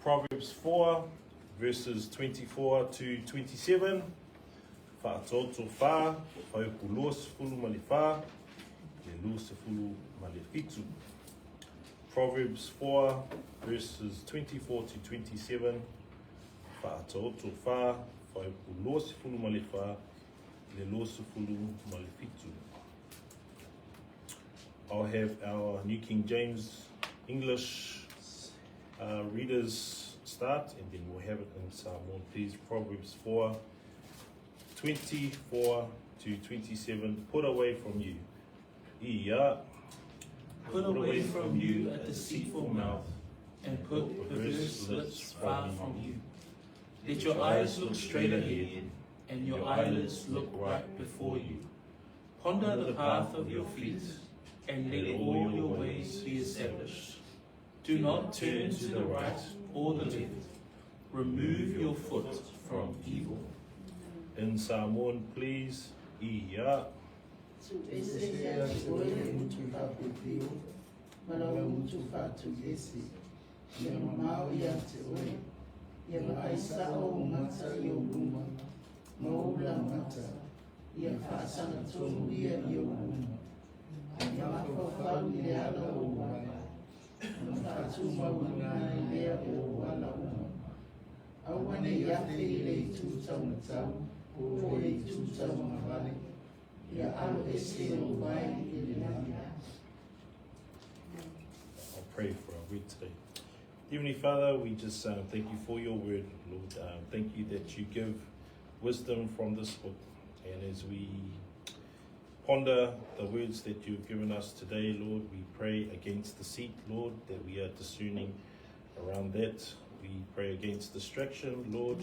Proverbs 4, verses 24 to 27. Whaatoto wha, whaiukuloa sefulu ma le wha, le lua sefulu ma le fitu. Proverbs 4, verses 24 to 27. Whaatoto wha, whaiukuloa sefulu ma le wha, le lua sefulu ma le fitu. I'll have our New King James English readers start, and then we'll have it in Samoan, please. Proverbs 4, 24 to 27. Put away from you. Ia. Put away from you a deceitful mouth, and put perverse lips far from you. Let your eyes look straight ahead, and your eyelids look right before you. Ponder the path of your feet, and let all your ways be established. Do not turn to the right or the left. Remove your foot from evil. In Samoan, please. Ia. I'll pray for our read today. Heavenly Father, we just thank you for your word, Lord. Thank you that you give wisdom from this book. And as we ponder the words that you've given us today, Lord, we pray against deceit, Lord, that we are discerning around that. We pray against distraction, Lord,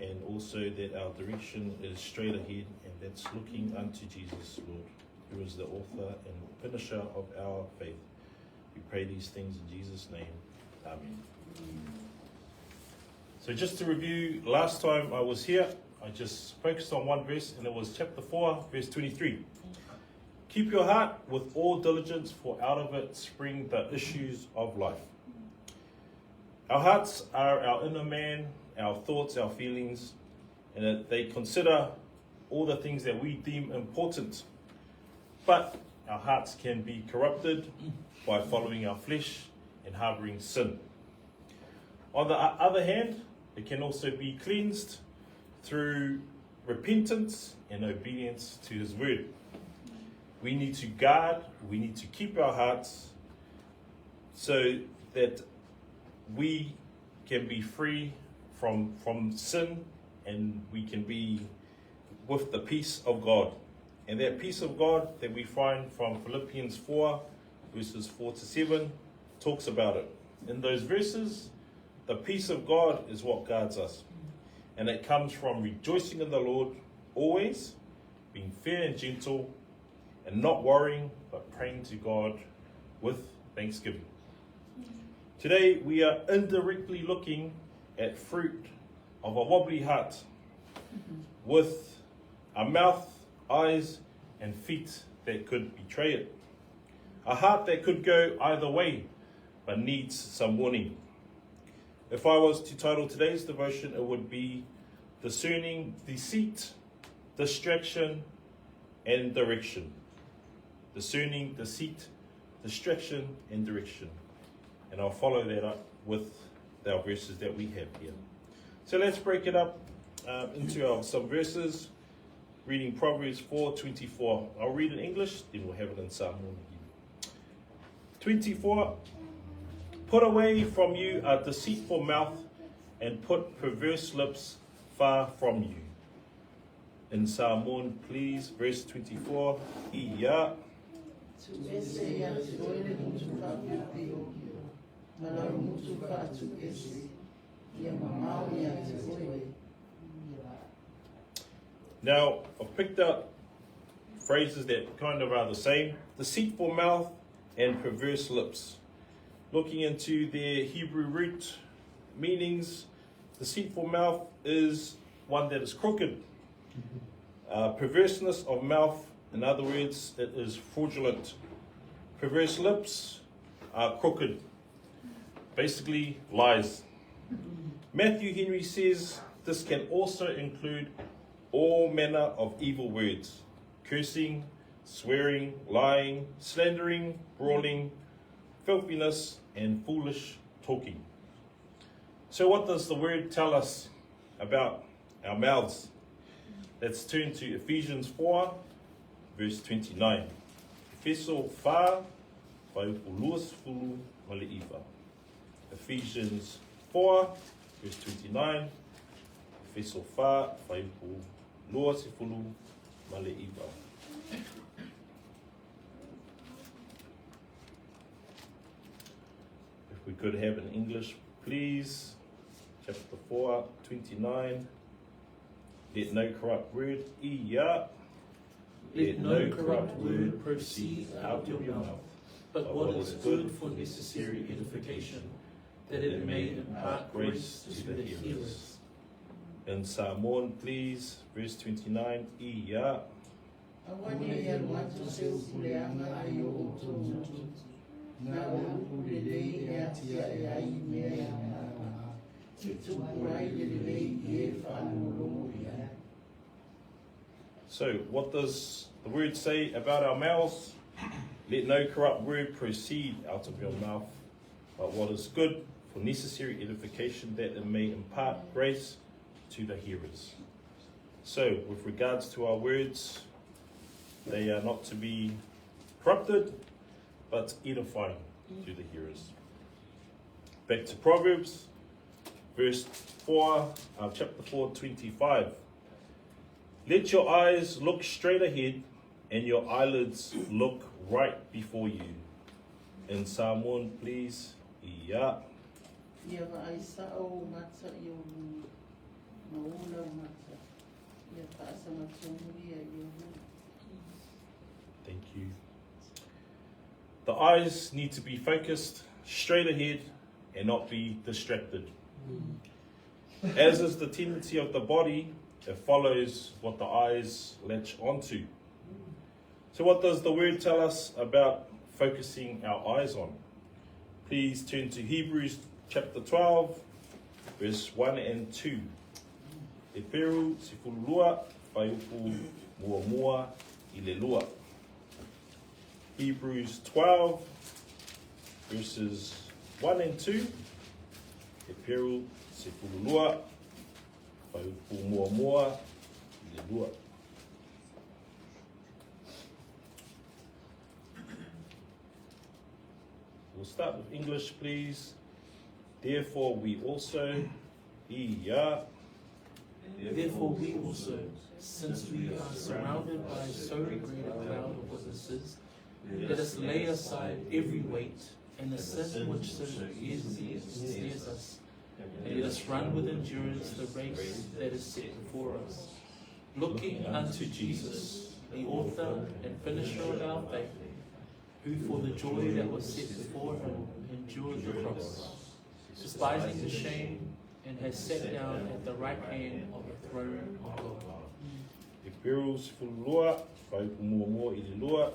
and also that our direction is straight ahead, and that's looking unto Jesus, Lord, who is the author and finisher of our faith. We pray these things in Jesus' name. Amen. So just to review, last time I was here, I just focused on one verse, and it was chapter 4, verse 23. Keep your heart with all diligence, for out of it spring the issues of life. Our hearts are our inner man, our thoughts, our feelings, and that they consider all the things that we deem important. But our hearts can be corrupted by following our flesh and harboring sin. On the other hand, it can also be cleansed through repentance and obedience to his word. We need to guard, we need to keep our hearts so that we can be free from sin, and we can be with the peace of God. And that peace of God that we find from Philippians 4, verses 4 to 7, talks about it. In those verses, the peace of God is what guards us. And it comes from rejoicing in the Lord always, being fair and gentle, and not worrying, but praying to God with thanksgiving. Today, we are indirectly looking at fruit of a wobbly heart with a mouth, eyes, and feet that could betray it. A heart that could go either way, but needs some warning. If I was to title today's devotion, it would be Discerning Deceit, Distraction, and Direction. Discerning deceit, distraction, and direction. And I'll follow that up with our verses that we have here. So let's break it up into some verses. Reading Proverbs 4:24. I'll read in English, then we'll have it in Samoan. 24. Put away from you a deceitful mouth, and put perverse lips far from you. In Samoan, please, verse 24. Ia. Now, I've picked out phrases that kind of are the same. Deceitful mouth and perverse lips. Looking into their Hebrew root meanings, deceitful mouth is one that is crooked. Perverseness of mouth, in other words, it is fraudulent. Perverse lips are crooked. Basically, lies. Matthew Henry says this can also include all manner of evil words, cursing, swearing, lying, slandering, brawling, filthiness, and foolish talking. So what does the word tell us about our mouths? Let's turn to Ephesians 4, verse 29. Efeso 4, Ephesians 4, verse 29. Efeso 4, If we could have in English, please. Chapter 4, 29. Let no corrupt word, Let no corrupt word proceed out of your mouth, but what is good for necessary edification, that it may impart grace to the hearers. In Samoan, please, verse 29. So, what does the word say about our mouths? Let no corrupt word proceed out of your mouth, but what is good for necessary edification, that it may impart grace to the hearers. So, with regards to our words, they are not to be corrupted, but edifying to the hearers. Back to Proverbs, chapter 4, 25. Let your eyes look straight ahead, and your eyelids look right before you. In Samoan, please. Thank you. The eyes need to be focused straight ahead and not be distracted. As is the tendency of the body, it follows what the eyes latch onto. So what does the word tell us about focusing our eyes on? Please turn to Hebrews chapter 12, verse 1 and 2. E peru sifulua whaiupu mua mua I le lua. Hebrews 12, verses 1 and 2. E peru sifulua whaiupu mua mua I le lua. We'll start with English, please. Therefore we also, Therefore we also, since we are surrounded by so great a cloud of witnesses, let us lay aside every weight and the sin which so easily ensnares us, and let us run with endurance the race that is set before us, looking unto Jesus, the author and finisher of our faith, who for the joy that was set before him endured the cross, despising the shame, and has sat down at the right hand of the throne of God. E peru sifulua whaiupu mua mua I le lua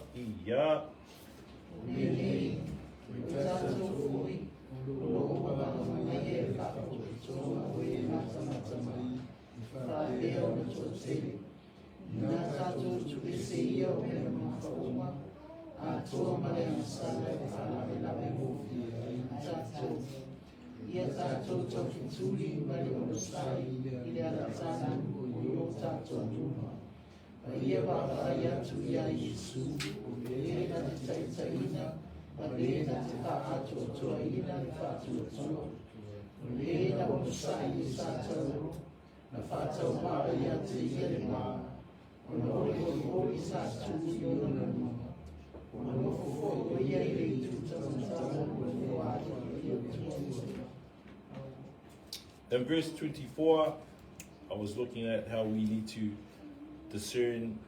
In verse 24, I was looking at how we need to discern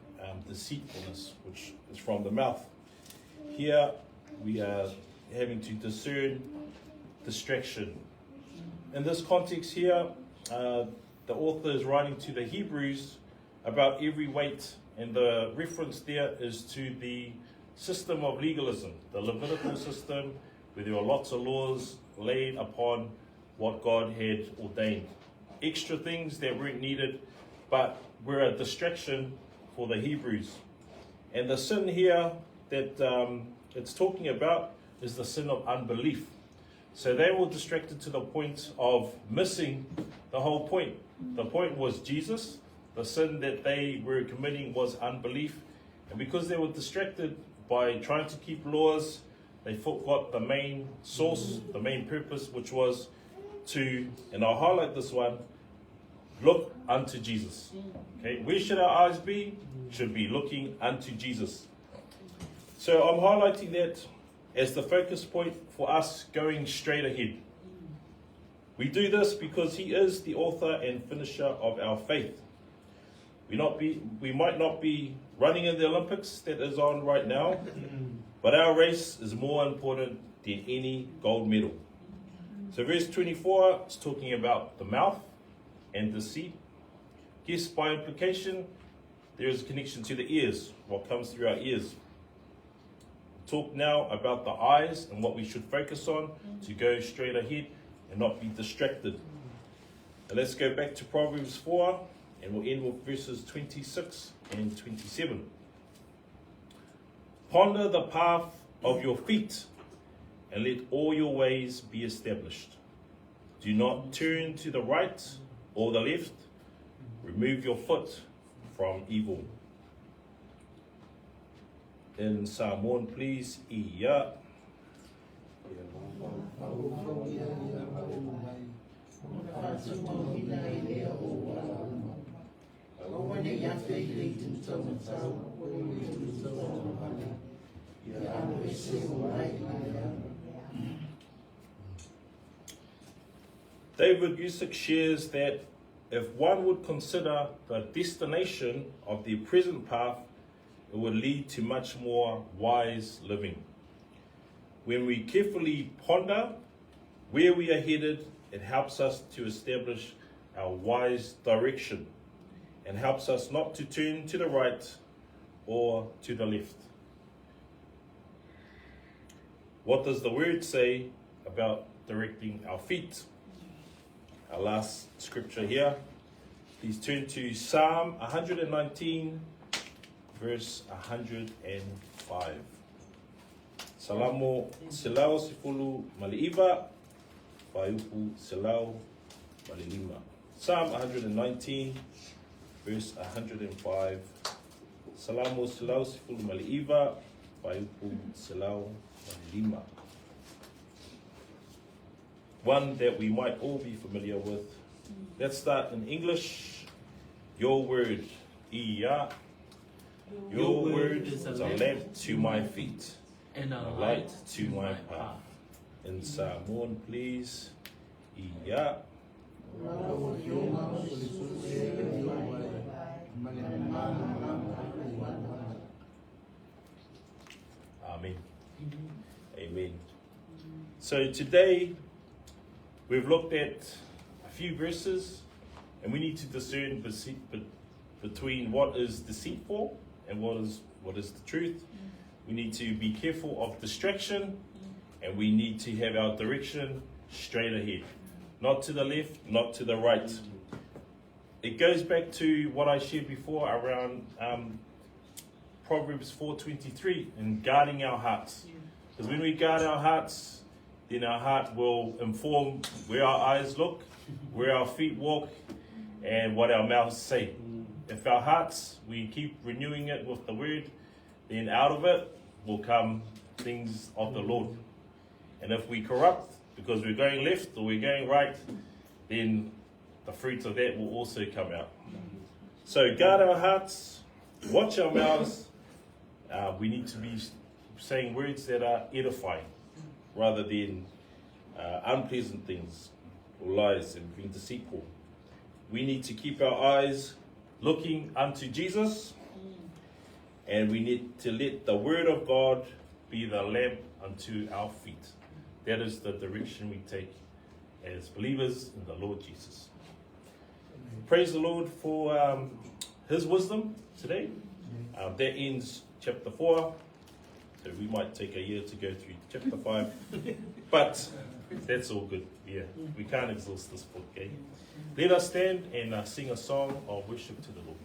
deceitfulness, which is from the mouth. Here, we are having to discern distraction. In this context here, the author is writing to the Hebrews about every weight, and the reference there is to the system of legalism, the Levitical system, where there were lots of laws laid upon what God had ordained. Extra things that weren't needed, but were a distraction for the Hebrews. And the sin here that it's talking about is the sin of unbelief. So they were distracted to the point of missing the whole point. The point was Jesus. The sin that they were committing was unbelief. And because they were distracted by trying to keep laws, they forgot the main source, the main purpose, which was to, and I'll highlight this one, look unto Jesus. Okay, where should our eyes be? Should be looking unto Jesus. So I'm highlighting that as the focus point for us going straight ahead. We do this because he is the author and finisher of our faith. We might not be running in the Olympics that is on right now, but our race is more important than any gold medal. So verse 24 is talking about the mouth and deceit. Yes, by implication, there is a connection to the ears, what comes through our ears. Talk now about the eyes and what we should focus on to go straight ahead and not be distracted. And let's go back to Proverbs 4 and we'll end with verses 26 and 27. Ponder the path of your feet and let all your ways be established. Do not turn to the right or the left. Remove your foot from evil. In Samoan, please. Ia. David Yusak shares that if one would consider the destination of their present path, it would lead to much more wise living. When we carefully ponder where we are headed, it helps us to establish our wise direction and helps us not to turn to the right or to the left. What does the word say about directing our feet? Our last scripture here. Please turn to Psalm 119, verse 105. Salamo silau sifulu maliiva, faiupu silau malilima. Psalm 119, verse 105. Salamo silau sifulu maliiva, faiupu silau malilima. One that we might all be familiar with. Let's start in English. Your word, Iya. Your word is a lamp to my feet and a light to my path. In Samoan, please. Iya. Amen. Amen. So today, we've looked at a few verses, and we need to discern between what is deceitful and what is the truth. We need to be careful of distraction, and we need to have our direction straight ahead. Not to the left, not to the right. It goes back to what I shared before around Proverbs 4:23 and guarding our hearts. Because when we guard our hearts, then our heart will inform where our eyes look, where our feet walk, and what our mouths say. If our hearts, we keep renewing it with the word, then out of it will come things of the Lord. And if we corrupt because we're going left or we're going right, then the fruits of that will also come out. So guard our hearts, watch our mouths. We need to be saying words that are edifying, rather than unpleasant things or lies and being deceitful. We need to keep our eyes looking unto Jesus, and we need to let the word of God be the lamp unto our feet. That is the direction we take as believers in the Lord Jesus. Praise the Lord for his wisdom today. That ends chapter 4. So we might take a year to go through chapter 5. But That's all good. Yeah, we can't exhaust this book, okay? Let us stand and sing a song of worship to the Lord.